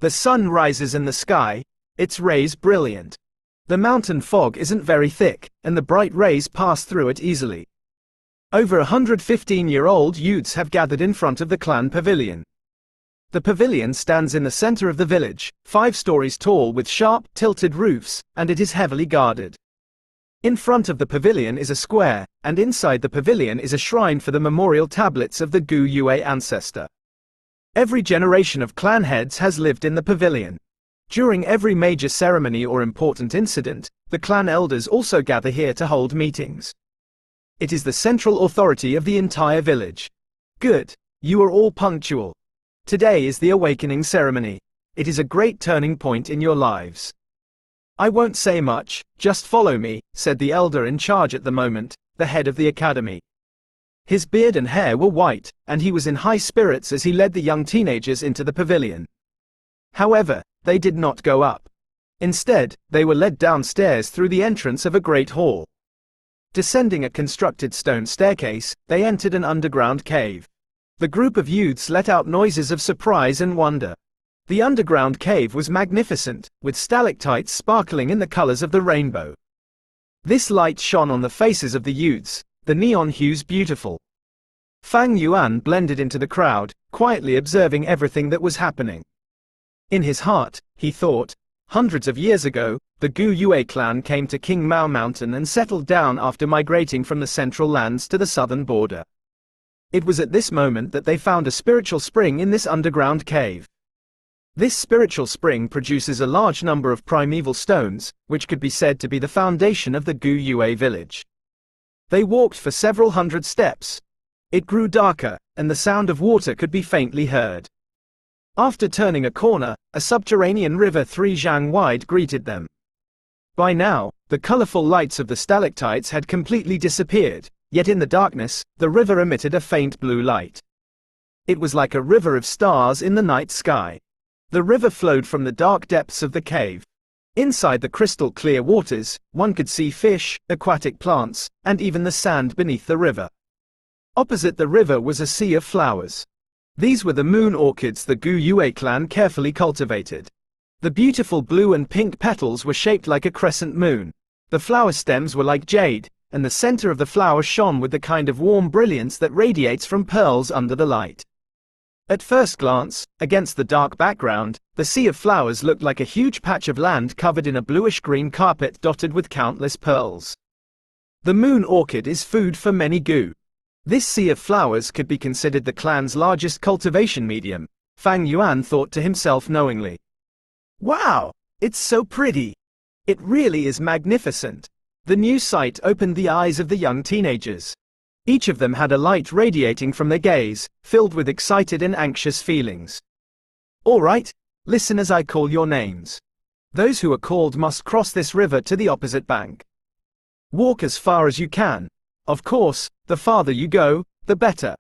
The sun rises in the sky, its rays brilliant. The mountain fog isn't very thick, and the bright rays pass through it easily. Over 115-year-old youths have gathered in front of the clan pavilion. The pavilion stands in the center of the village, 5 stories tall with sharp, tilted roofs, and it is heavily guarded. In front of the pavilion is a square, and inside the pavilion is a shrine for the memorial tablets of the Gu Yue ancestor. Every generation of clan heads has lived in the pavilion. During every major ceremony or important incident, the clan elders also gather here to hold meetings. It is the central authority of the entire village. Good. You are all punctual. Today is the awakening ceremony. It is a great turning point in your lives. I won't say much, just follow me, said the elder in charge at the moment, the head of the academy. His beard and hair were white, and he was in high spirits as he led the young teenagers into the pavilion. However, they did not go up. Instead, they were led downstairs through the entrance of a great hall. Descending a constructed stone staircase, they entered an underground cave. The group of youths let out noises of surprise and wonder. The underground cave was magnificent, with stalactites sparkling in the colors of the rainbow. This light shone on the faces of the youths, the neon hues beautiful. Fang Yuan blended into the crowd, quietly observing everything that was happening. In his heart, he thought, hundreds of years ago, the Gu Yue clan came to King Mao Mountain and settled down after migrating from the central lands to the southern border. It was at this moment that they found a spiritual spring in this underground cave. This spiritual spring produces a large number of primeval stones, which could be said to be the foundation of the Gu Yue village. They walked for several hundred steps. It grew darker, and the sound of water could be faintly heard. After turning a corner, a subterranean river 3 zhang wide greeted them. By now, the colorful lights of the stalactites had completely disappeared, yet in the darkness, the river emitted a faint blue light. It was like a river of stars in the night sky. The river flowed from the dark depths of the cave. Inside the crystal-clear waters, one could see fish, aquatic plants, and even the sand beneath the river. Opposite the river was a sea of flowers. These were the moon orchids the Gu Yue clan carefully cultivated. The beautiful blue and pink petals were shaped like a crescent moon. The flower stems were like jade, and the center of the flower shone with the kind of warm brilliance that radiates from pearls under the light. At first glance, against the dark background, the sea of flowers looked like a huge patch of land covered in a bluish-green carpet dotted with countless pearls. The moon orchid is food for many Gu. This sea of flowers could be considered the clan's largest cultivation medium, Fang Yuan thought to himself knowingly. Wow! It's so pretty! It really is magnificent! The new sight opened the eyes of the young teenagers. Each of them had a light radiating from their gaze, filled with excited and anxious feelings. All right, listen as I call your names. Those who are called must cross this river to the opposite bank. Walk as far as you can. Of course, the farther you go, the better.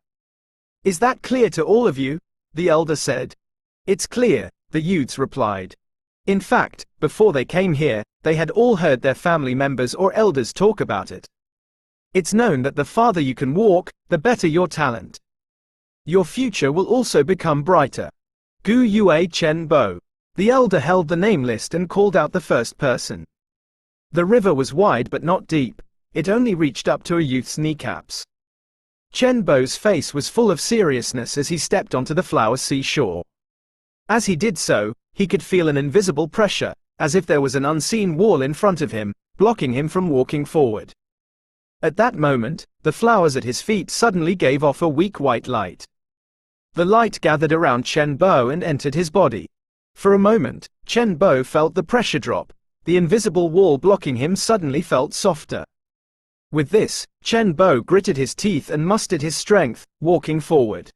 Is that clear to all of you? The elder said. It's clear, the youths replied. In fact, before they came here, they had all heard their family members or elders talk about it. It's known that the farther you can walk, the better your talent. Your future will also become brighter. Gu Yue Chen Bo. The elder held the name list and called out the first person. The river was wide but not deep. It only reached up to a youth's kneecaps. Chen Bo's face was full of seriousness as he stepped onto the flower seashore. As he did so, he could feel an invisible pressure, as if there was an unseen wall in front of him, blocking him from walking forward. At that moment, the flowers at his feet suddenly gave off a weak white light. The light gathered around Chen Bo and entered his body. For a moment, Chen Bo felt the pressure drop. The invisible wall blocking him suddenly felt softer. With this, Chen Bo gritted his teeth and mustered his strength, walking forward.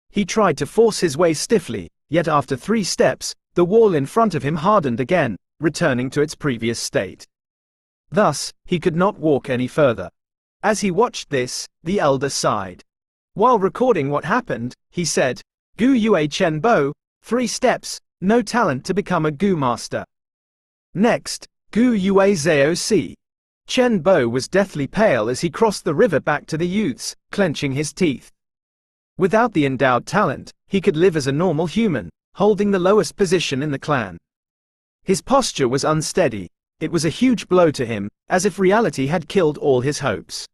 He tried to force his way stiffly, yet after 3 steps, the wall in front of him hardened again, returning to its previous state. Thus, he could not walk any further. As he watched this, the elder sighed. While recording what happened, he said, Gu Yue Chen Bo, 3 steps, no talent to become a Gu master. Next, Gu Yue Zhao Si. Chen Bo was deathly pale as he crossed the river back to the youths, clenching his teeth. Without the endowed talent, he could live as a normal human, holding the lowest position in the clan. His posture was unsteady. It was a huge blow to him, as if reality had killed all his hopes.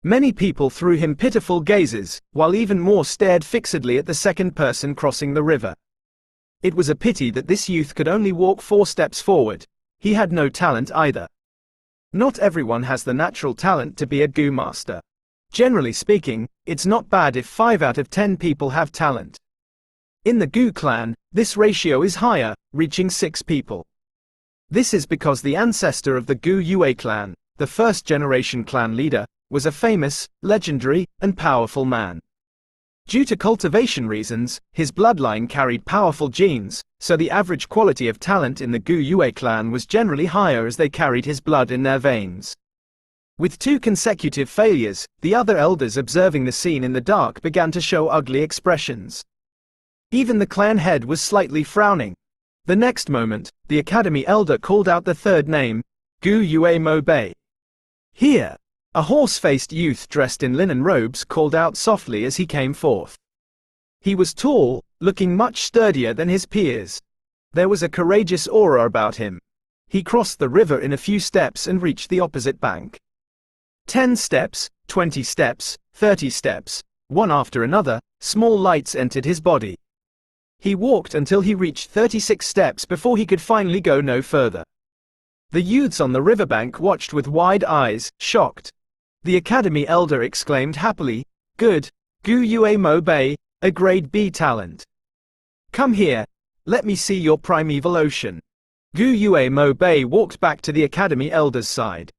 Many people threw him pitiful gazes, while even more stared fixedly at the second person crossing the river. It was a pity that this youth could only walk 4 steps forward. He had no talent either. Not everyone has the natural talent to be a Gu master. Generally speaking, it's not bad if 5 out of 10 people have talent. In the Gu clan, this ratio is higher, reaching 6 people. This is because the ancestor of the Gu Yue clan, the first-generation clan leader, was a famous, legendary, and powerful man. Due to cultivation reasons, his bloodline carried powerful genes, so the average quality of talent in the Gu Yue clan was generally higher as they carried his blood in their veins. With 2 consecutive failures, the other elders observing the scene in the dark began to show ugly expressions. Even the clan head was slightly frowning. The next moment, the academy elder called out the third name, Gu Yue Mo Bei. Here! A horse-faced youth dressed in linen robes called out softly as he came forth. He was tall, looking much sturdier than his peers. There was a courageous aura about him. He crossed the river in a few steps and reached the opposite bank. 10 steps, 20 steps, 30 steps, one after another, small lights entered his body. He walked until he reached 36 steps before he could finally go no further. The youths on the riverbank watched with wide eyes, shocked. The academy elder exclaimed happily, "Good, Gu Yue Mo Bei, a grade B talent. Come here, let me see your primeval ocean." Gu Yue Mo Bei walked back to the academy elder's side.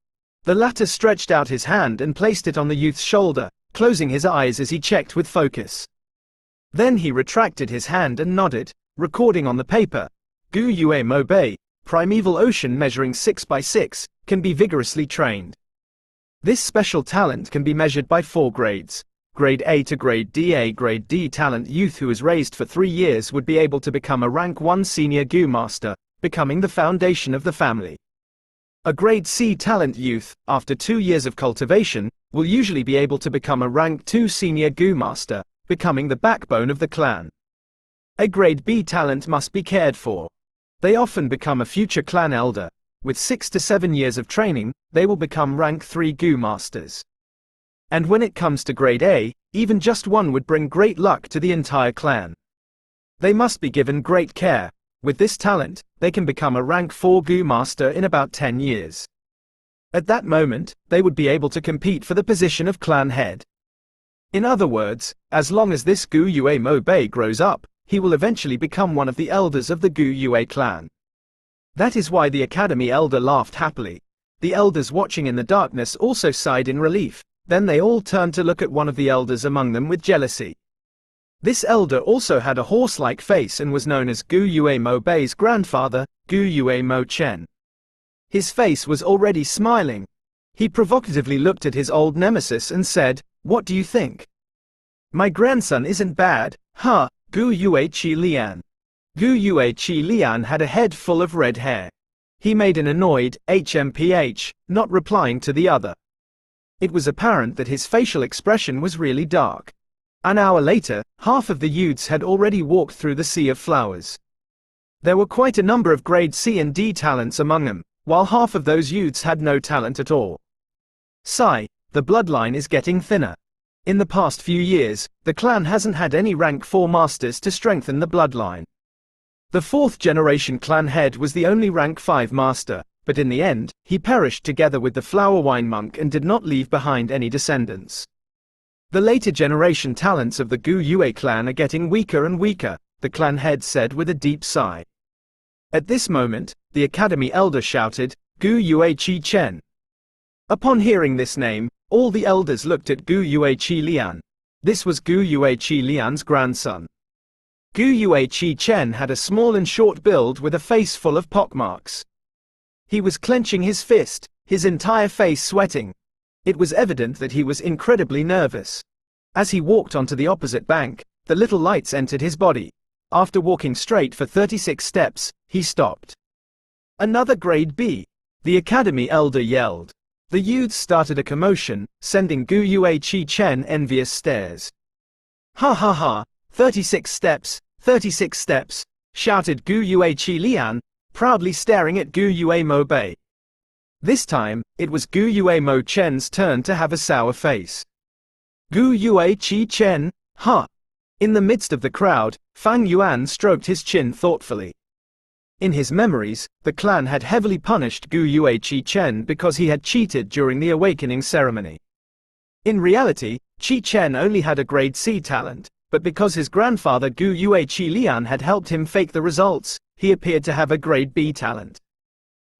The latter stretched out his hand and placed it on the youth's shoulder, closing his eyes as he checked with focus. Then he retracted his hand and nodded, recording on the paper, "Gu Yue Mo Bei, primeval ocean measuring 6 by 6, can be vigorously trained." This special talent can be measured by 4 grades. Grade A to Grade D. A Grade D talent youth who is raised for 3 years would be able to become a rank 1 senior Gu master, becoming the foundation of the family. A Grade C talent youth, after 2 years of cultivation, will usually be able to become a rank 2 senior Gu master, becoming the backbone of the clan. A Grade B talent must be cared for. They often become a future clan elder. With 6 to 7 years of training, they will become rank 3 Gu masters. And when it comes to Grade A, even just one would bring great luck to the entire clan. They must be given great care. With this talent, they can become a rank 4 Gu master in about 10 years. At that moment, they would be able to compete for the position of clan head. In other words, as long as this Gu Yue Mo Bei grows up, he will eventually become one of the elders of the Gu Yue clan. That is why the academy elder laughed happily. The elders watching in the darkness also sighed in relief. Then they all turned to look at one of the elders among them with jealousy. This elder also had a horse-like face and was known as Gu Yue Mo Bei's grandfather, Gu Yue Mo Chen. His face was already smiling. He provocatively looked at his old nemesis and said, "What do you think? My grandson isn't bad, huh, Gu Yue Qi Lian." Gu Yue Qi Lian had a head full of red hair. He made an annoyed HMPH, not replying to the other. It was apparent that his facial expression was really dark. An hour later, half of the youths had already walked through the sea of flowers. There were quite a number of grade C and D talents among them, while half of those youths had no talent at all. Sigh, the bloodline is getting thinner. In the past few years, the clan hasn't had any rank 4 masters to strengthen the bloodline. The 4th generation clan head was the only rank 5 master, but in the end, he perished together with the flower wine monk and did not leave behind any descendants. The later generation talents of the Gu Yue clan are getting weaker and weaker, the clan head said with a deep sigh. At this moment, the academy elder shouted, "Gu Yue Qi Chen." Upon hearing this name, all the elders looked at Gu Yue Qi Lian. This was Gu Yue Qi Lian's grandson. Gu Yue Qi Chen had a small and short build with a face full of pockmarks. He was clenching his fist, his entire face sweating. It was evident that he was incredibly nervous. As he walked onto the opposite bank, the little lights entered his body. After walking straight for 36 steps, he stopped. "Another grade B!" the academy elder yelled. The youths started a commotion, sending Gu Yue Qi Chen envious stares. "Ha ha ha, 36 steps, 36 steps, shouted Gu Yueqi Lian, proudly staring at Gu Yue Mo Bei. This time, it was Gu Yue Mo Chen's turn to have a sour face. Gu Yueqi Chen, huh? In the midst of the crowd, Fang Yuan stroked his chin thoughtfully. In his memories, the clan had heavily punished Gu Yueqi Chen because he had cheated during the awakening ceremony. In reality, Qi Chen only had a grade C talent, but because his grandfather Gu Yueqi Lian had helped him fake the results, he appeared to have a grade B talent.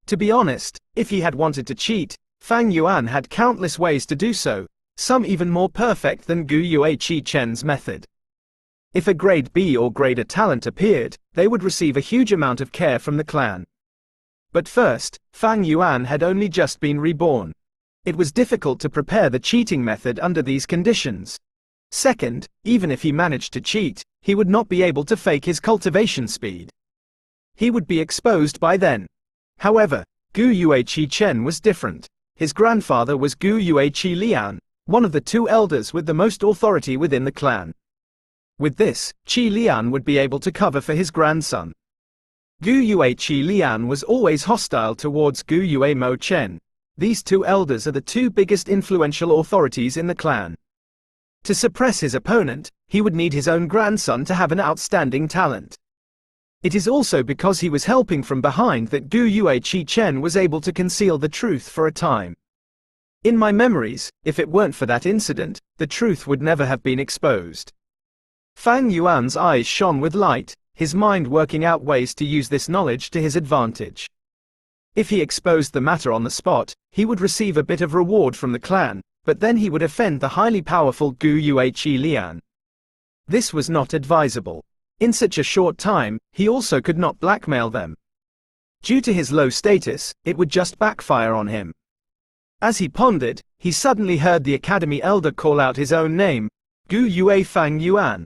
To be honest, if he had wanted to cheat, Fang Yuan had countless ways to do so, some even more perfect than Gu Yueqi Chen's method. If a grade B or grade A talent appeared, they would receive a huge amount of care from the clan. But first, Fang Yuan had only just been reborn. It was difficult to prepare the cheating method under these conditions. Second, even if he managed to cheat, he would not be able to fake his cultivation speed. He would be exposed by then. However, Gu Yueqi Chen was different. His grandfather was Gu Yueqi Lian, one of the two elders with the most authority within the clan. With this, Qi Lian would be able to cover for his grandson. Gu Yueqi Lian was always hostile towards Gu Yue Mo Chen. These two elders are the two biggest influential authorities in the clan. To suppress his opponent, he would need his own grandson to have an outstanding talent. It is also because he was helping from behind that Gu Yueqi Chen was able to conceal the truth for a time. In my memories, if it weren't for that incident, the truth would never have been exposed. Fang Yuan's eyes shone with light, his mind working out ways to use this knowledge to his advantage. If he exposed the matter on the spot, he would receive a bit of reward from the clan, but then he would offend the highly powerful Gu Yueqi Lian. This was not advisable. In such a short time, he also could not blackmail them. Due to his low status, it would just backfire on him. As he pondered, he suddenly heard the academy elder call out his own name, Gu Yue Fang Yuan.